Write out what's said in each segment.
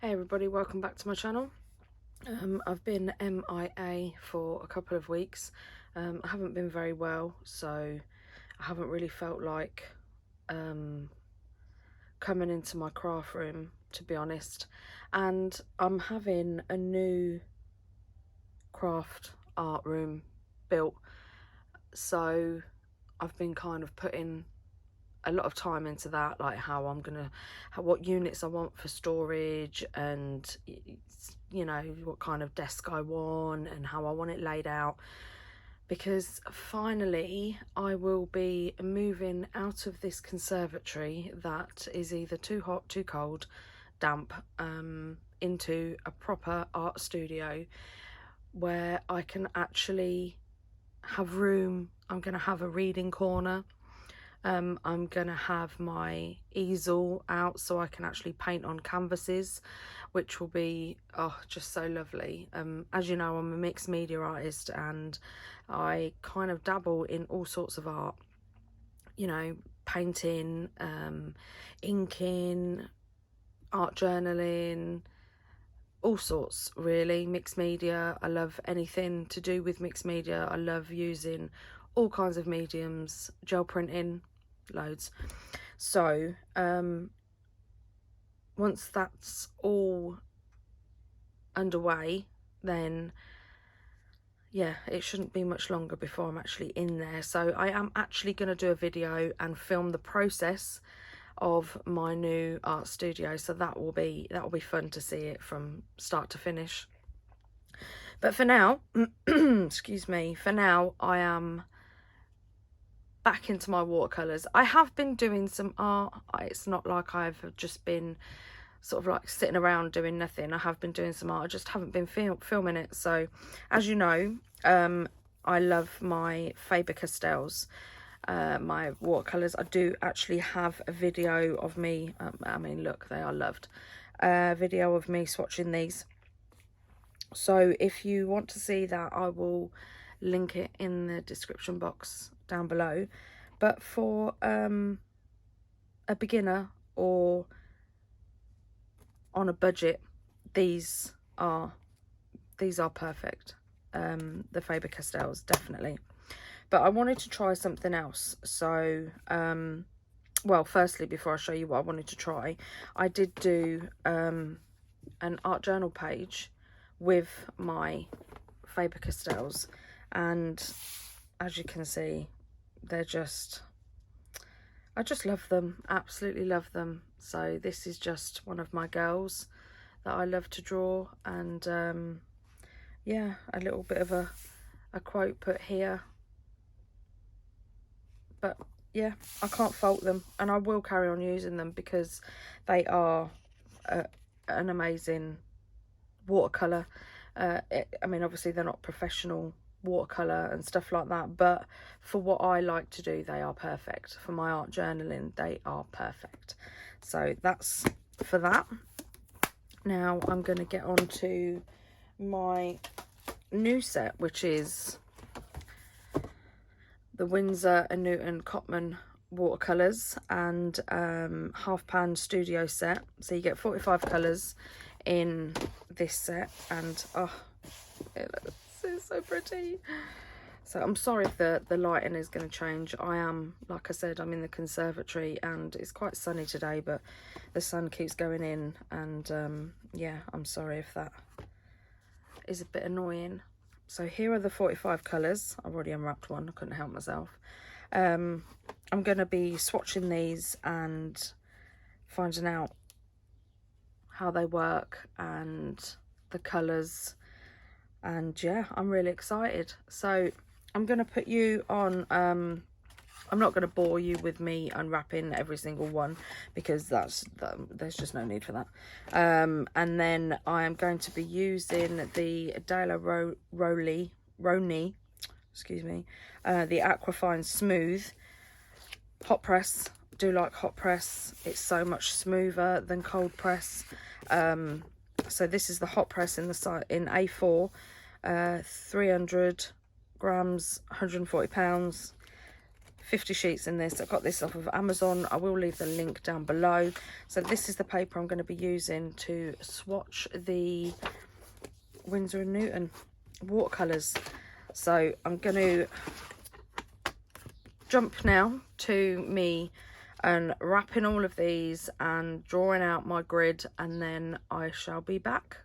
Hey everybody, welcome back to my channel. I've been MIA for a couple of weeks. I haven't been very well, so I haven't really felt like coming into my craft room, to be honest. And I'm having a new craft art room built, so I've been kind of putting a lot of time into that, like what units I want for storage, and you know, what kind of desk I want and how I want it laid out, because finally I will be moving out of this conservatory that is either too hot, too cold, damp, into a proper art studio where I can actually have room. I'm going to have a reading corner. I'm gonna have my easel out so I can actually paint on canvases, which will be just so lovely. As you know, I'm a mixed media artist and I kind of dabble in all sorts of art, you know, painting, inking, art journaling, all sorts really. Mixed media, I love anything to do with mixed media. I love using all kinds of mediums, gel printing, loads. So once that's all underway, then yeah, it shouldn't be much longer before I'm actually in there. So I am actually going to do a video and film the process of my new art studio, so that will be fun to see it from start to finish. But for now excuse me, for now I am back into my watercolours. I have been doing some art. It's not like I've just been sort of like sitting around doing nothing. I have been doing some art, I just haven't been filming it. So as you know, I love my Fabre castels, my watercolours. I do actually have a video of me, I mean look, they are loved, video of me swatching these. So if you want to see that, I will link it in the description box down below. But for a beginner or on a budget, these are perfect. The Fabre castels, definitely. But I wanted to try something else. So well, firstly, before I show you what I wanted to try, I did do an art journal page with my Fabre castels, and as you can see, they're just, I just love them, absolutely love them. So this is just one of my girls that I love to draw, and yeah, a little bit of a quote put here, but yeah, I can't fault them, and I will carry on using them because they are an amazing watercolour. I mean, obviously they're not professional watercolour and stuff like that, but for what I like to do, they are perfect. For my art journaling, they are perfect. So that's for that. Now I'm going to get on to my new set, which is the Winsor & Newton Cotman watercolours and half pan studio set. So you get 45 colours in this set, and oh, it looks so pretty. So I'm sorry if the lighting is going to change. I am, like I said, I'm in the conservatory and it's quite sunny today, but the sun keeps going in, and yeah, I'm sorry if that is a bit annoying. So here are the 45 colours. I've already unwrapped one, I couldn't help myself. I'm going to be swatching these and finding out how they work and the colours, and yeah, I'm really excited. So I'm going to put you on, I'm not going to bore you with me unwrapping every single one because there's just no need for that. And then I am going to be using the Daler Roni, excuse me, the Aquafine Smooth hot press. I do like hot press, it's so much smoother than cold press. So this is the hot press in A4, 300 grams, 140 pounds, 50 sheets in this. I got this off of Amazon. I will leave the link down below. So this is the paper I'm going to be using to swatch the Winsor & Newton watercolours. So I'm going to jump now to me and wrapping all of these and drawing out my grid, and then I shall be back.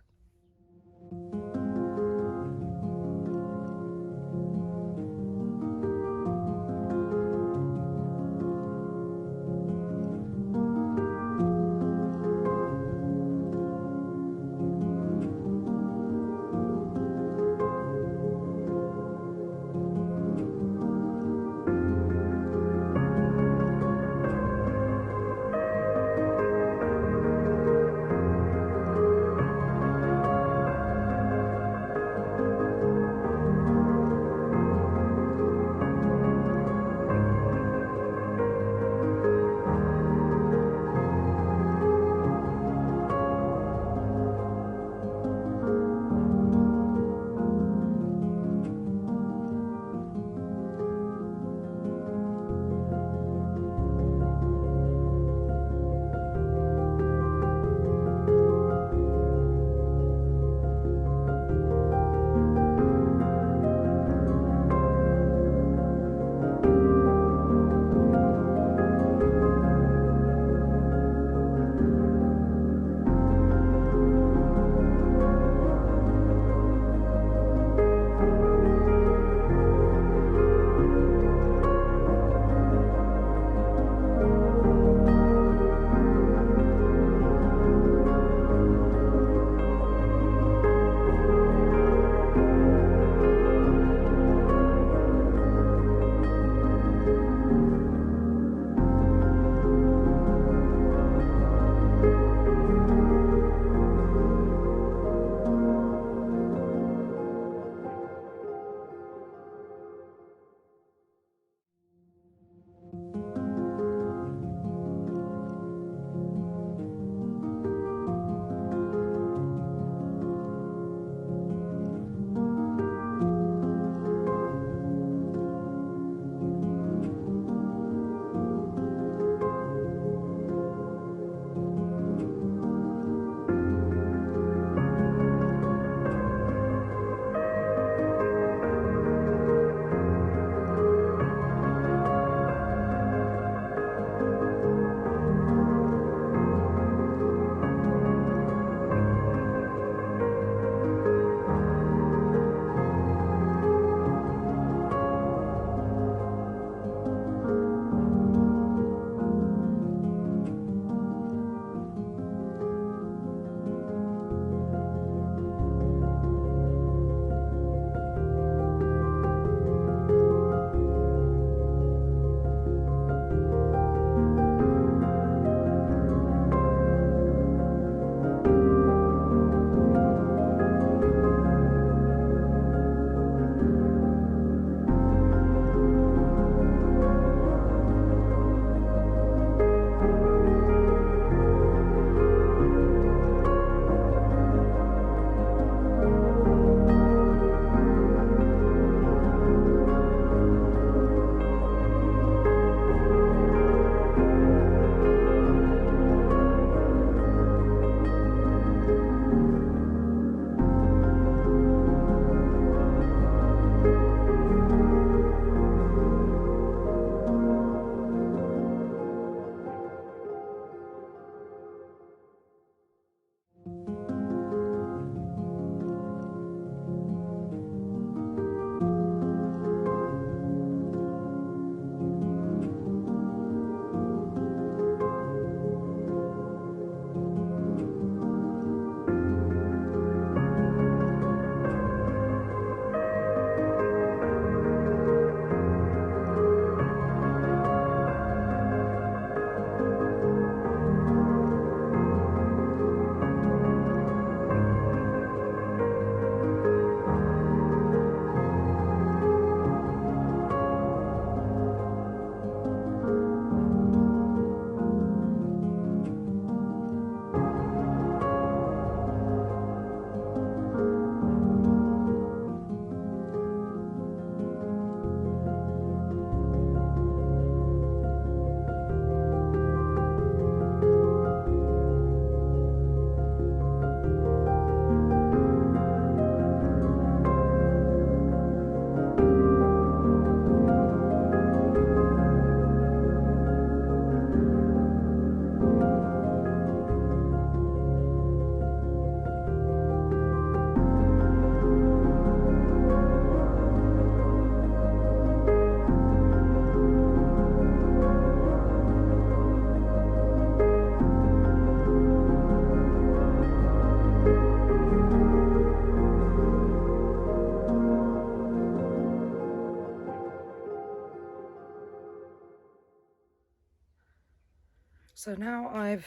So now I've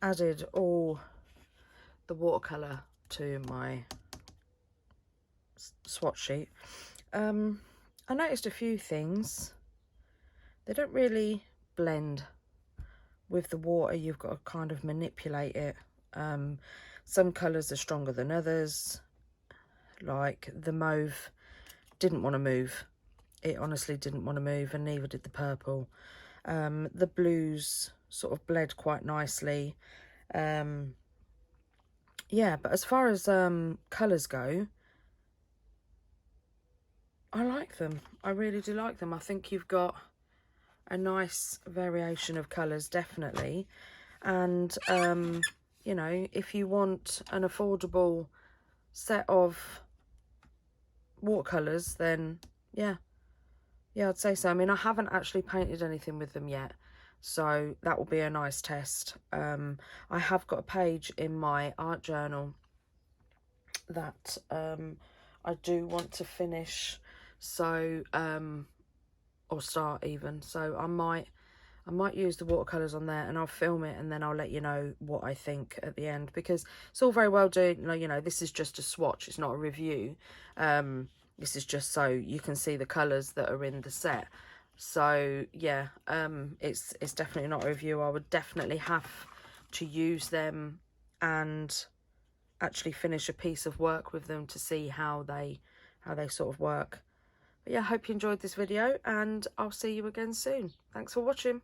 added all the watercolour to my swatch sheet. I noticed a few things. They don't really blend with the water. You've got to kind of manipulate it. Some colours are stronger than others. Like the mauve didn't want to move. It honestly didn't want to move, and neither did the purple. The blues sort of bled quite nicely. Yeah, but as far as colours go, I like them. I really do like them. I think you've got a nice variation of colours, definitely. And, you know, if you want an affordable set of watercolours, then, yeah, I'd say so. I mean, I haven't actually painted anything with them yet, so that will be a nice test. I have got a page in my art journal that I do want to finish, so or start even, so I might use the watercolours on there, and I'll film it, and then I'll let you know what I think at the end, because it's all very well doing, you know, this is just a swatch, it's not a review. This is just so you can see the colours that are in the set. So yeah, it's definitely not a review. I would definitely have to use them and actually finish a piece of work with them to see how they sort of work. But yeah, I hope you enjoyed this video, and I'll see you again soon. Thanks for watching.